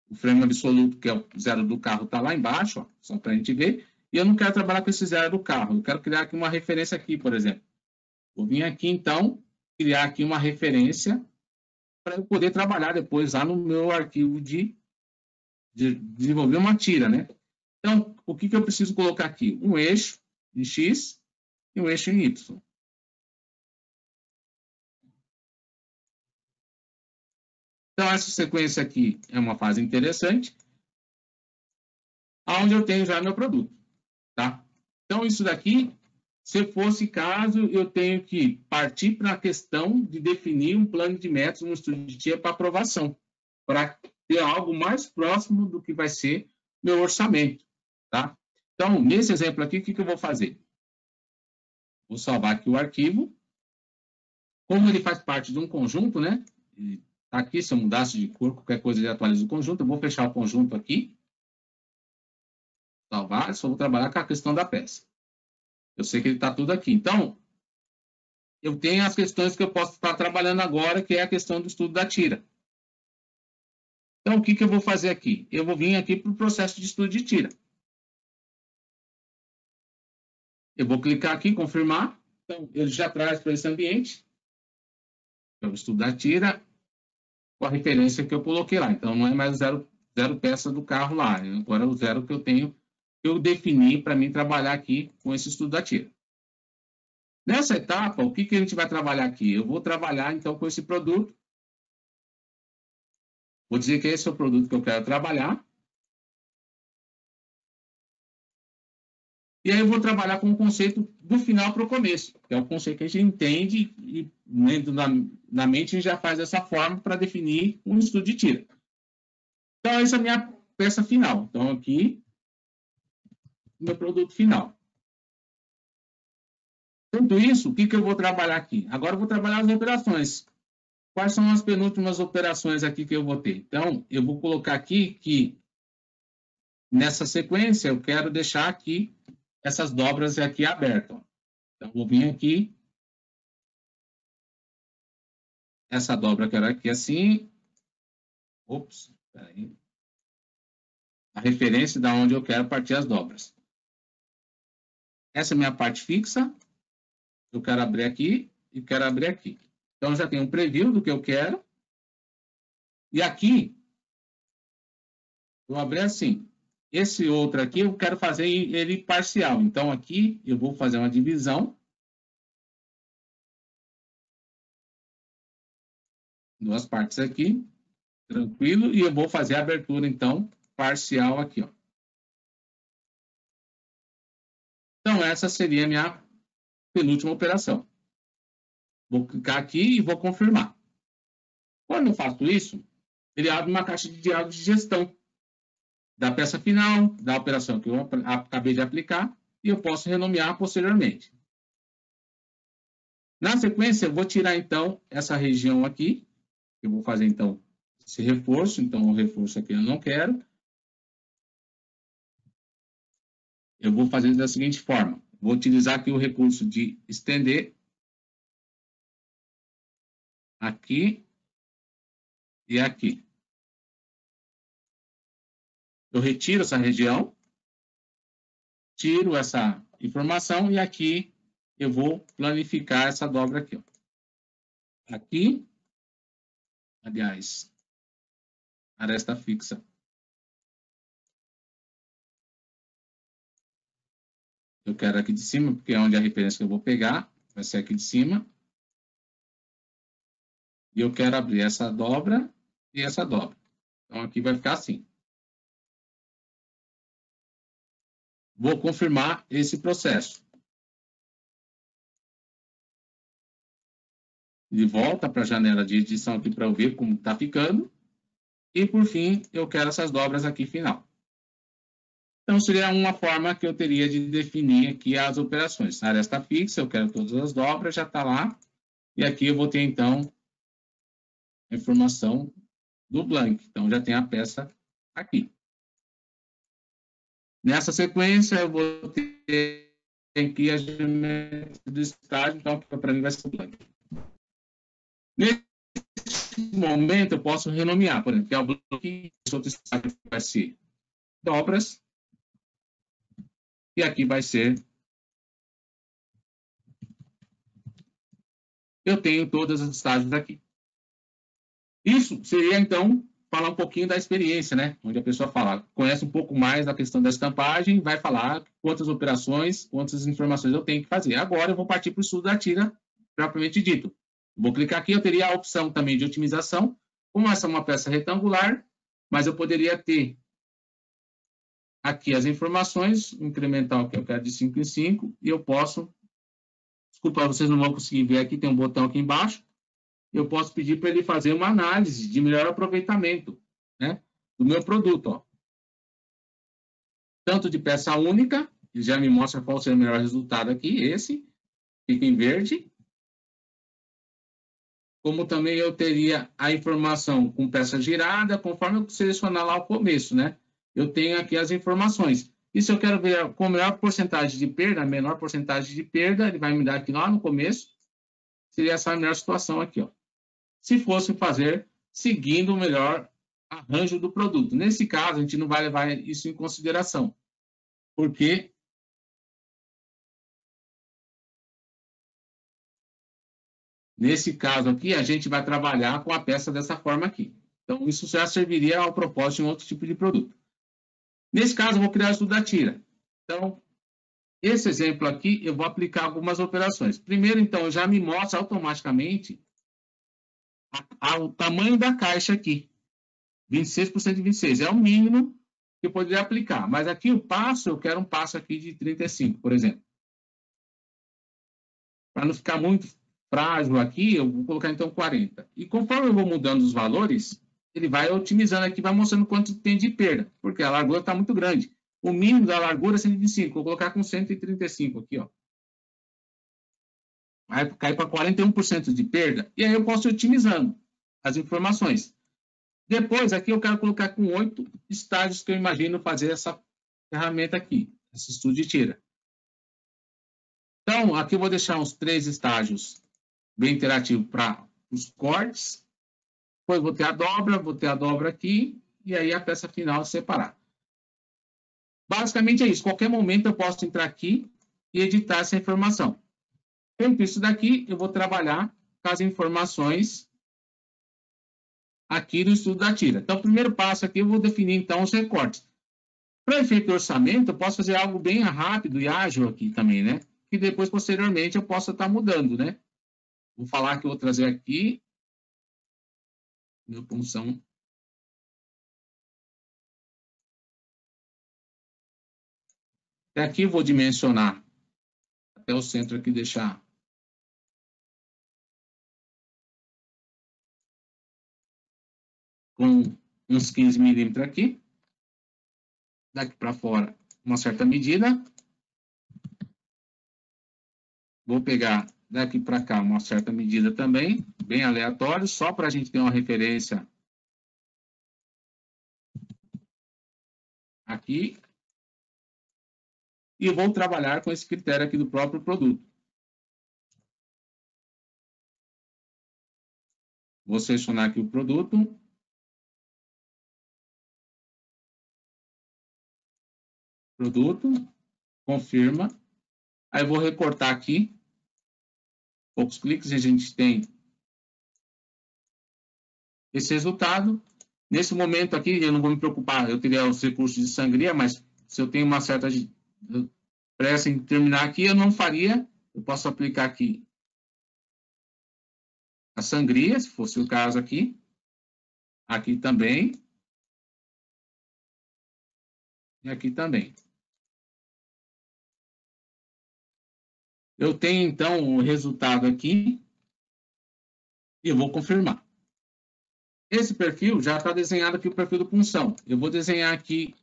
o frame absoluto, que é o zero do carro, está lá embaixo, ó, só para a gente ver, e eu não quero trabalhar com esse zero do carro, eu quero criar aqui uma referência aqui, por exemplo. Vou vir aqui, então, criar aqui uma referência para eu poder trabalhar depois lá no meu arquivo de desenvolver uma tira, né? Então, o que eu preciso colocar aqui? Um eixo em X e um eixo em Y. Então, essa sequência aqui é uma fase interessante, onde eu tenho já meu produto, tá? Então, isso daqui, se fosse caso, eu tenho que partir para a questão de definir um plano de metas, um estudo de tira para aprovação, para ter algo mais próximo do que vai ser meu orçamento, tá? Então, nesse exemplo aqui, o que eu vou fazer? Vou salvar aqui o arquivo. Como ele faz parte de um conjunto, né? Aqui, se eu mudasse de cor, qualquer coisa ele atualiza o conjunto. Eu vou fechar o conjunto aqui. Salvar, só vou trabalhar com a questão da peça. Eu sei que ele está tudo aqui. Então, eu tenho as questões que eu posso estar trabalhando agora, que é a questão do estudo da tira. Então, o que eu vou fazer aqui? Eu vou vir aqui para o processo de estudo de tira. Eu vou clicar aqui, confirmar. Então, ele já traz para esse ambiente. Eu vou estudar a tira com a referência que eu coloquei lá. Então, não é mais zero peça do carro lá. Agora é o zero que eu tenho, que eu defini para mim trabalhar aqui com esse estudo da tira. Nessa etapa, o que a gente vai trabalhar aqui? Eu vou trabalhar, então, com esse produto. Vou dizer que esse é o produto que eu quero trabalhar. E aí eu vou trabalhar com o conceito do final para o começo, que é o conceito que a gente entende e dentro na mente a gente já faz dessa forma para definir um estudo de tira. Então, essa é a minha peça final. Então, aqui, o meu produto final. Tudo isso, o que eu vou trabalhar aqui? Agora eu vou trabalhar as operações. Quais são as penúltimas operações aqui que eu vou ter? Então, eu vou colocar aqui que nessa sequência eu quero deixar aqui essas dobras aqui abertas. Então, vou vir aqui. Essa dobra eu quero aqui assim. Ops, peraí. A referência de onde eu quero partir as dobras. Essa é a minha parte fixa. Eu quero abrir aqui e quero abrir aqui. Então, eu já tenho um preview do que eu quero. E aqui, eu abri assim. Esse outro aqui, eu quero fazer ele parcial. Então, aqui, eu vou fazer uma divisão. Duas partes aqui. Tranquilo. E eu vou fazer a abertura, então, parcial aqui, ó. Então, essa seria a minha penúltima operação. Vou clicar aqui e vou confirmar. Quando eu faço isso, ele abre uma caixa de diálogos de gestão da peça final, da operação que eu acabei de aplicar, e eu posso renomear posteriormente. Na sequência, eu vou tirar, então, essa região aqui. Eu vou fazer, então, esse reforço. Então, o reforço aqui eu não quero. Eu vou fazer da seguinte forma. Vou utilizar aqui o recurso de estender. Aqui e aqui. Eu retiro essa região. Tiro essa informação e aqui eu vou planificar essa dobra aqui, ó. Aqui, aliás, aresta fixa. Eu quero aqui de cima, porque é onde a referência que eu vou pegar, vai ser aqui de cima. E eu quero abrir essa dobra e essa dobra. Então, aqui vai ficar assim. Vou confirmar esse processo. De volta para a janela de edição aqui para eu ver como está ficando. E, por fim, eu quero essas dobras aqui final. Então, seria uma forma que eu teria de definir aqui as operações. A aresta fixa, eu quero todas as dobras, já está lá. E aqui eu vou ter, então, a informação do blank. Então, já tem a peça aqui. Nessa sequência, eu vou ter aqui a geometria do estágio, então, para mim vai ser o blank. Nesse momento, eu posso renomear, por exemplo, que é o blank, esse outro estágio vai ser dobras, e aqui vai ser... Eu tenho todos os estágios aqui. Isso seria, então, falar um pouquinho da experiência, né? Onde a pessoa fala, conhece um pouco mais da questão da estampagem, vai falar quantas operações, quantas informações eu tenho que fazer. Agora eu vou partir para o estudo da tira, propriamente dito. Vou clicar aqui, eu teria a opção também de otimização. Como essa é uma peça retangular, mas eu poderia ter aqui as informações, incremental que eu quero de 5 em 5, e eu posso, desculpa, vocês não vão conseguir ver aqui, tem um botão aqui embaixo, eu posso pedir para ele fazer uma análise de melhor aproveitamento, né, do meu produto, ó. Tanto de peça única, ele já me mostra qual seria o melhor resultado aqui, esse, fica em verde, como também eu teria a informação com peça girada, conforme eu selecionar lá o começo, né? Eu tenho aqui as informações. E se eu quero ver com a maior porcentagem de perda, a menor porcentagem de perda, ele vai me dar aqui lá no começo. seria essa a melhor situação aqui, ó. Se fosse fazer seguindo o melhor arranjo do produto. Nesse caso, a gente não vai levar isso em consideração, porque nesse caso aqui, a gente vai trabalhar com a peça dessa forma aqui. Então, isso já serviria ao propósito em outro tipo de produto. Nesse caso, eu vou criar o estudo da tira. Então, esse exemplo aqui, eu vou aplicar algumas operações. Primeiro, então, já me mostra automaticamente o tamanho da caixa aqui. 26 por 126. É o mínimo que eu poderia aplicar. Mas aqui o passo, eu quero um passo aqui de 35, por exemplo. Para não ficar muito frágil aqui, eu vou colocar então 40. E conforme eu vou mudando os valores, ele vai otimizando aqui, vai mostrando quanto tem de perda, porque a largura está muito grande. O mínimo da largura é 125, vou colocar com 135 aqui, ó. Vai cair para 41% de perda, e aí eu posso ir otimizando as informações. Depois, aqui eu quero colocar com 8 estágios que eu imagino fazer essa ferramenta aqui, esse estudo de tira. Então, aqui eu vou deixar uns 3 estágios bem interativos para os cortes. Depois vou ter a dobra aqui, e aí a peça final separar. Basicamente é isso. Qualquer momento eu posso entrar aqui e editar essa informação. Feito isso daqui, eu vou trabalhar com as informações aqui do estudo da tira. Então, o primeiro passo aqui, eu vou definir, então, os recortes. Para efeito de orçamento, eu posso fazer algo bem rápido e ágil aqui também, né? E depois, posteriormente, eu posso estar mudando, né? Vou falar que eu vou trazer aqui meu punção. Até aqui eu vou dimensionar até o centro aqui, deixar com uns 15 milímetros aqui. Daqui para fora, uma certa medida. Vou pegar daqui para cá uma certa medida também, bem aleatório, só para a gente ter uma referência aqui. E vou trabalhar com esse critério aqui do próprio produto. Vou selecionar aqui o produto. Produto, confirma. Aí eu vou recortar aqui. Poucos cliques e a gente tem esse resultado. Nesse momento aqui, eu não vou me preocupar, eu teria os recursos de sangria, mas se eu tenho uma certa pressa em terminar aqui, eu não faria. Eu posso aplicar aqui a sangria, se fosse o caso aqui. Aqui também. E aqui também. Eu tenho, então, o resultado aqui. E eu vou confirmar. Esse perfil já está desenhado aqui, o perfil do punção. Eu vou desenhar aqui,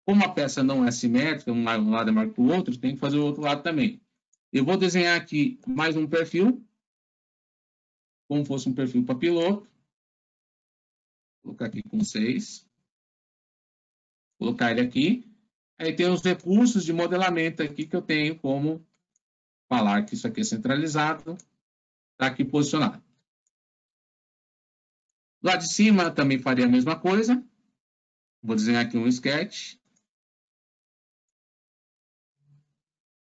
como a peça não é simétrica, um lado é maior que o outro, tem que fazer o outro lado também. Eu vou desenhar aqui mais um perfil, como fosse um perfil para piloto. Vou colocar aqui com 6. Colocar ele aqui. Aí tem os recursos de modelamento aqui que eu tenho, como falar que isso aqui é centralizado, está aqui posicionado. Lá de cima também faria a mesma coisa. Vou desenhar aqui um sketch.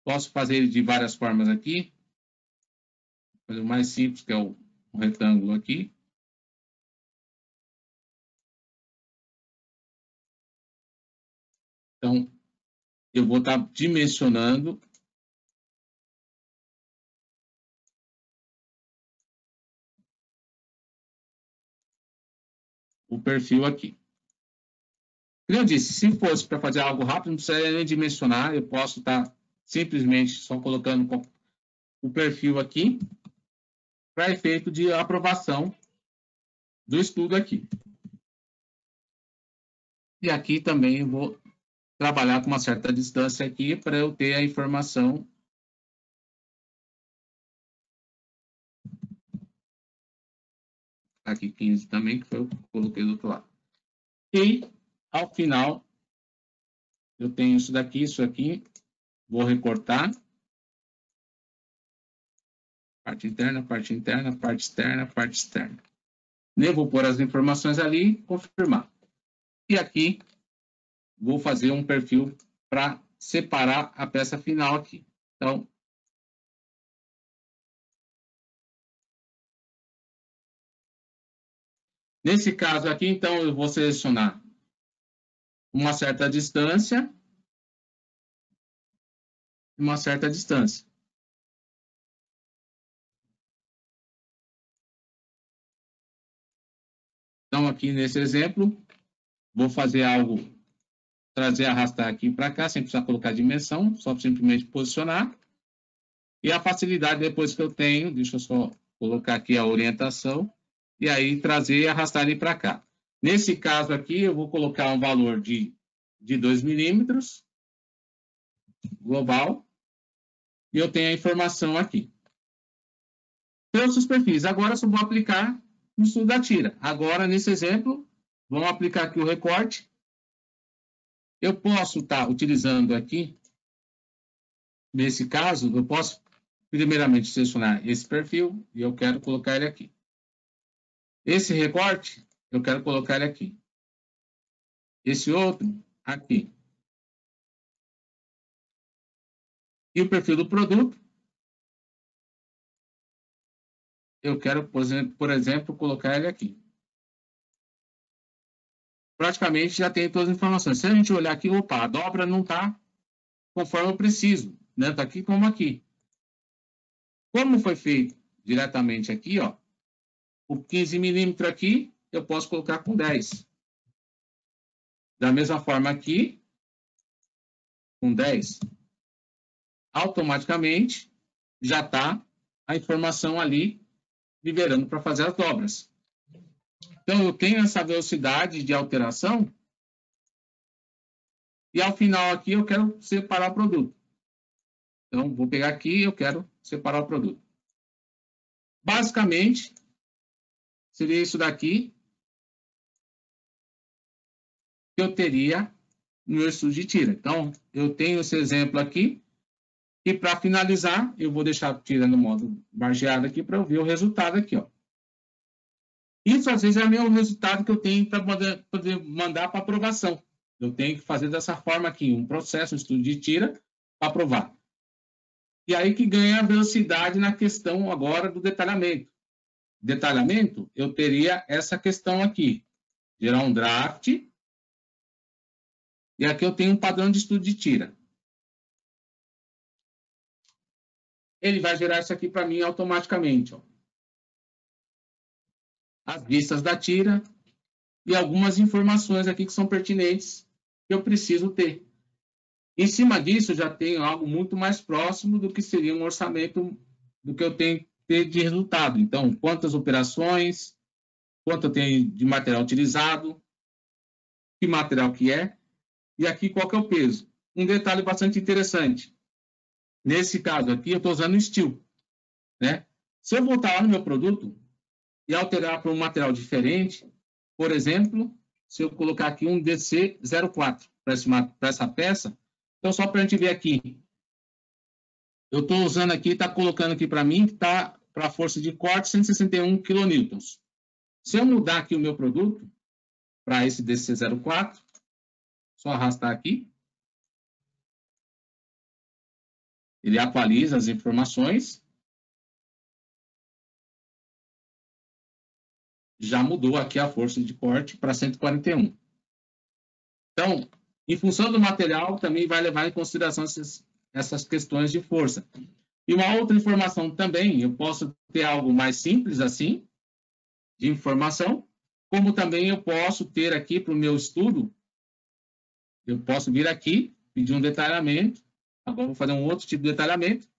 Posso fazer ele de várias formas aqui. Vou fazer o mais simples, que é o retângulo aqui. Então, eu vou estar dimensionando o perfil aqui. Como eu disse, se fosse para fazer algo rápido, não precisaria nem dimensionar, eu posso estar simplesmente só colocando o perfil aqui para efeito de aprovação do estudo aqui. E aqui também eu vou trabalhar com uma certa distância aqui para eu ter a informação aqui 15 também, que foi o que eu coloquei do outro lado. E, ao final, eu tenho isso aqui, vou recortar. Parte interna, parte interna, parte externa, parte externa. Nem vou pôr as informações ali, confirmar. E aqui, vou fazer um perfil para separar a peça final aqui. Então, nesse caso aqui, então, eu vou selecionar uma certa distância. Uma certa distância. Então, aqui nesse exemplo, vou fazer algo, trazer, arrastar aqui para cá, sem precisar colocar dimensão, só simplesmente posicionar. E a facilidade depois que eu tenho, deixa eu só colocar aqui a orientação, e aí trazer e arrastar ele para cá. Nesse caso aqui, eu vou colocar um valor de 2 milímetros, global, e eu tenho a informação aqui. Trouxe os perfis. Agora eu só vou aplicar no estudo da tira. Agora, nesse exemplo, vamos aplicar aqui o recorte. Eu posso estar utilizando aqui, nesse caso, eu posso primeiramente selecionar esse perfil e eu quero colocar ele aqui. Esse recorte, eu quero colocar ele aqui. Esse outro, aqui. E o perfil do produto, eu quero, por exemplo, colocar ele aqui. Praticamente já tem todas as informações. Se a gente olhar aqui, opa, a dobra não está conforme eu preciso, né? Tanto aqui como aqui. Como foi feito diretamente aqui, ó, o 15 milímetros aqui, eu posso colocar com 10. Da mesma forma aqui, com 10. Automaticamente, já está a informação ali, liberando para fazer as dobras. Então, eu tenho essa velocidade de alteração e, ao final aqui, eu quero separar o produto. Então, vou pegar aqui e eu quero separar o produto. Basicamente, seria isso daqui que eu teria no meu estudo de tira. Então, eu tenho esse exemplo aqui. E para finalizar, eu vou deixar a tira no modo margeado aqui para eu ver o resultado aqui, ó. Isso, às vezes, é o meu resultado que eu tenho para poder mandar para aprovação. Eu tenho que fazer dessa forma aqui, um processo, um estudo de tira, para aprovar. E aí que ganha a velocidade na questão agora do detalhamento. Detalhamento, eu teria essa questão aqui. Gerar um draft. E aqui eu tenho um padrão de estudo de tira. Ele vai gerar isso aqui para mim automaticamente, ó. As listas da tira e algumas informações aqui que são pertinentes que eu preciso ter. Em cima disso, eu já tenho algo muito mais próximo do que seria um orçamento do que eu tenho que ter de resultado. Então, quantas operações, quanto eu tenho de material utilizado, que material que é, e aqui qual que é o peso. Um detalhe bastante interessante. Nesse caso aqui, eu estou usando steel, né? Se eu voltar lá no meu produto e alterar para um material diferente, por exemplo, se eu colocar aqui um DC04 para essa peça, então só para a gente ver aqui, eu estou usando aqui, está colocando aqui para mim, que está para a força de corte 161 kN. Se eu mudar aqui o meu produto para esse DC04, só arrastar aqui, ele atualiza as informações. Já mudou aqui a força de corte para 141. Então, em função do material, também vai levar em consideração essas questões de força. E uma outra informação também, eu posso ter algo mais simples assim, de informação, como também eu posso ter aqui para o meu estudo, eu posso vir aqui, pedir um detalhamento, agora vou fazer um outro tipo de detalhamento,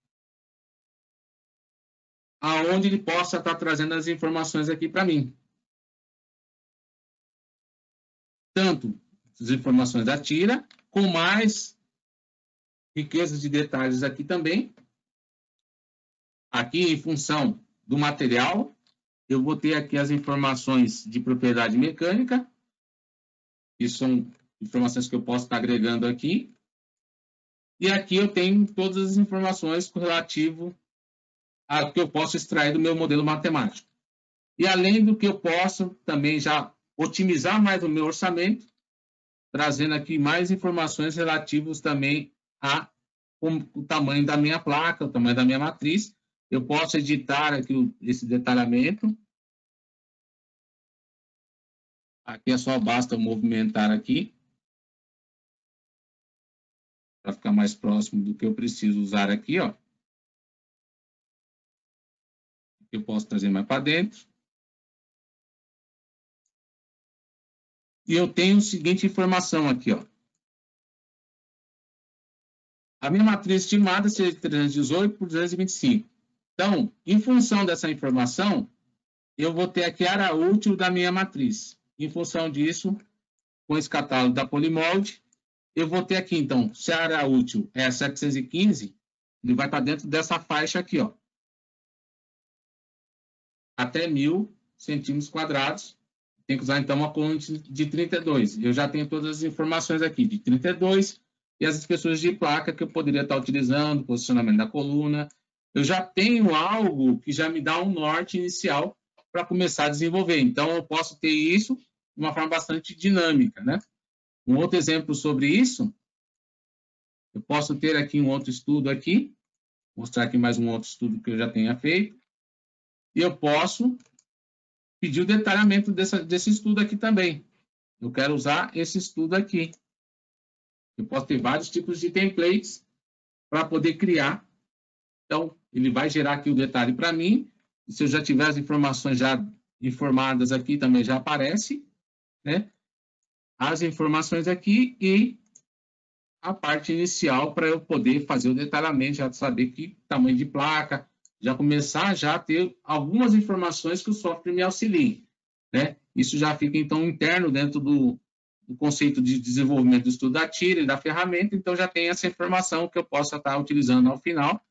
aonde ele possa estar trazendo as informações aqui para mim. Tanto as informações da tira, com mais riquezas de detalhes aqui também. Aqui, em função do material, eu vou ter aqui as informações de propriedade mecânica, que são informações que eu posso estar agregando aqui. E aqui eu tenho todas as informações relativo que eu posso extrair do meu modelo matemático. E além do que eu posso também já otimizar mais o meu orçamento, trazendo aqui mais informações relativas também o tamanho da minha placa, o tamanho da minha matriz. Eu posso editar aqui esse detalhamento. Aqui é só basta movimentar aqui, para ficar mais próximo do que eu preciso usar aqui, ó. Eu posso trazer mais para dentro. E eu tenho a seguinte informação aqui, ó. A minha matriz estimada seria 318 por 225. Então, em função dessa informação, eu vou ter aqui a área útil da minha matriz. Em função disso, com esse catálogo da Polymold, eu vou ter aqui, então, se a área útil é 715, ele vai para dentro dessa faixa aqui, ó. Até 1.000 centímetros quadrados. Tem que usar, então, uma coluna de 32. Eu já tenho todas as informações aqui de 32 e as espessuras de placa que eu poderia estar utilizando, posicionamento da coluna. Eu já tenho algo que já me dá um norte inicial para começar a desenvolver. Então, eu posso ter isso de uma forma bastante dinâmica, né? Um outro exemplo sobre isso, eu posso ter aqui um outro estudo aqui, mostrar aqui mais um outro estudo que eu já tenha feito, e eu posso pedir o detalhamento desse estudo aqui também. Eu quero usar esse estudo aqui. Eu posso ter vários tipos de templates para poder criar. Então, ele vai gerar aqui o detalhe para mim. E se eu já tiver as informações já informadas aqui, também já aparece, né? As informações aqui e a parte inicial para eu poder fazer o detalhamento, já saber que tamanho de placa, já começar já a ter algumas informações que o software me auxilie, né? Isso já fica, então, interno dentro do conceito de desenvolvimento do estudo da tira e da ferramenta, então já tem essa informação que eu possa estar utilizando ao final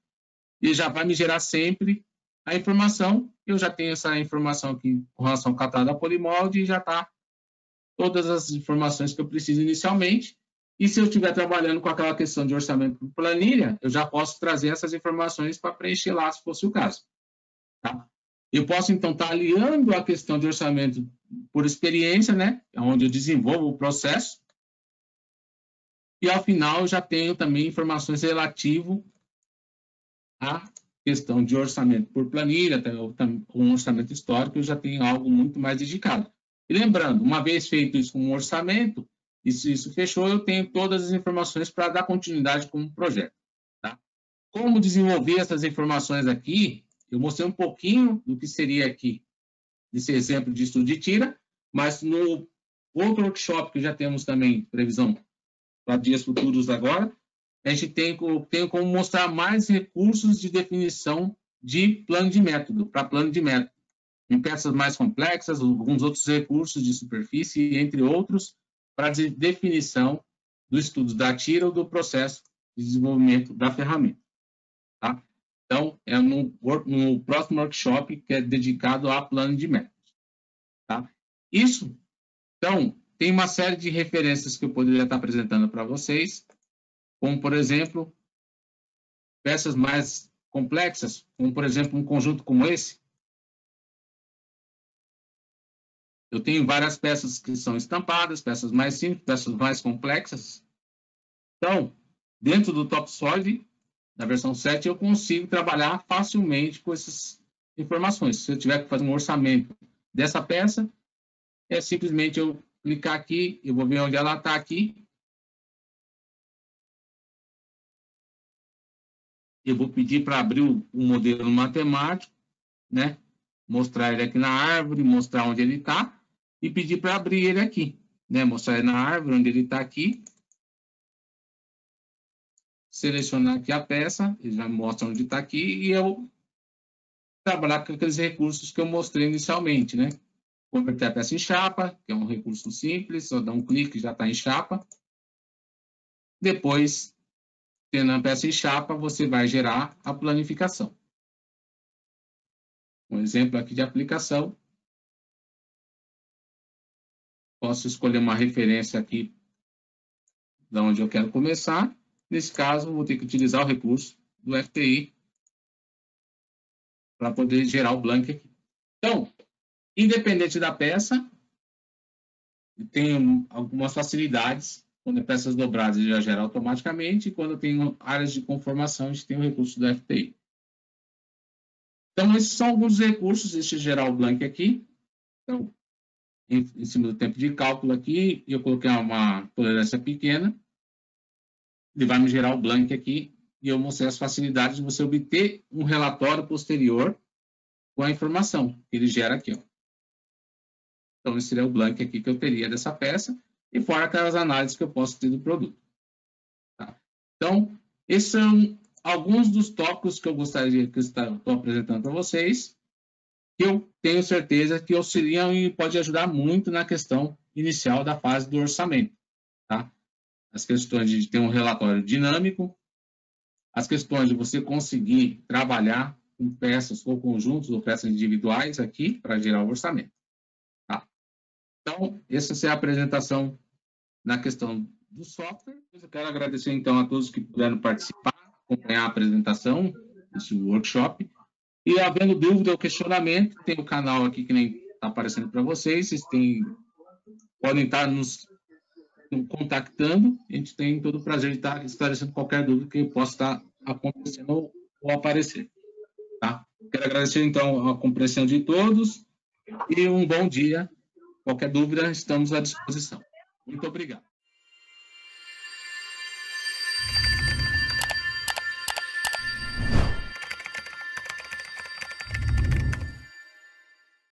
e já vai me gerar sempre a informação. Eu já tenho essa informação aqui com relação ao catálogo da Polymold e já está todas as informações que eu preciso inicialmente. E se eu estiver trabalhando com aquela questão de orçamento por planilha, eu já posso trazer essas informações para preencher lá, se fosse o caso. Tá? Eu posso, então, estar aliando a questão de orçamento por experiência, né? Onde eu desenvolvo o processo. E, ao final, eu já tenho também informações relativo à questão de orçamento por planilha, até um orçamento histórico, eu já tenho algo muito mais dedicado. E lembrando, uma vez feito isso com um orçamento, e se isso fechou, eu tenho todas as informações para dar continuidade com o projeto. Tá? Como desenvolver essas informações aqui, eu mostrei um pouquinho do que seria aqui, desse exemplo de estudo de tira, mas no outro workshop que já temos também previsão para dias futuros agora, a gente tem como mostrar mais recursos de definição de plano de método, para plano de método. Em peças mais complexas, alguns outros recursos de superfície, entre outros, para definição do estudo da tira ou do processo de desenvolvimento da ferramenta. Tá? Então, é no próximo workshop que é dedicado a plano de métodos. Tá? Isso, então, tem uma série de referências que eu poderia estar apresentando para vocês, como, por exemplo, peças mais complexas, como, por exemplo, um conjunto como esse. Eu tenho várias peças que são estampadas, peças mais simples, peças mais complexas. Então, dentro do TopSolid, na versão 7, eu consigo trabalhar facilmente com essas informações. Se eu tiver que fazer um orçamento dessa peça, é simplesmente eu clicar aqui, eu vou ver onde ela está aqui. Eu vou pedir para abrir o modelo matemático, né? Mostrar ele aqui na árvore, mostrar onde ele está, e pedir para abrir ele aqui, né? Mostrar ele na árvore, onde ele está aqui. Selecionar aqui a peça, ele já mostra onde está aqui, e eu trabalhar com aqueles recursos que eu mostrei inicialmente, né? Converter a peça em chapa, que é um recurso simples, só dá um clique e já está em chapa. Depois, tendo a peça em chapa, você vai gerar a planificação. Um exemplo aqui de aplicação. Posso escolher uma referência aqui de onde eu quero começar. Nesse caso, vou ter que utilizar o recurso do FTI para poder gerar o blank aqui. Então, independente da peça, tem algumas facilidades. Quando é peças dobradas, ele já gera automaticamente. E quando tem áreas de conformação, a gente tem o recurso do FTI. Então, esses são alguns recursos. Deixa eu gerar o blank aqui. Então, em cima do tempo de cálculo aqui, eu coloquei uma tolerância pequena. Ele vai me gerar o blank aqui. E eu mostrei as facilidades de você obter um relatório posterior com a informação que ele gera aqui, ó. Então, esse seria o blank aqui que eu teria dessa peça, e fora aquelas análises que eu posso ter do produto. Tá? Então, esses são alguns dos tópicos que eu gostaria que estou apresentando para vocês, que eu tenho certeza que auxiliam e pode ajudar muito na questão inicial da fase do orçamento. Tá? As questões de ter um relatório dinâmico, as questões de você conseguir trabalhar com peças ou conjuntos ou peças individuais aqui para gerar o orçamento. Tá? Então, essa é a apresentação na questão do software. Eu quero agradecer, então, a todos que puderam participar, acompanhar a apresentação desse workshop. E, havendo dúvida ou questionamento, tem o canal aqui que nem está aparecendo para vocês. Vocês podem estar nos contactando. A gente tem todo o prazer de estar esclarecendo qualquer dúvida que possa estar acontecendo ou aparecer. Tá? Quero agradecer, então, a compreensão de todos e um bom dia. Qualquer dúvida, estamos à disposição. Muito obrigado.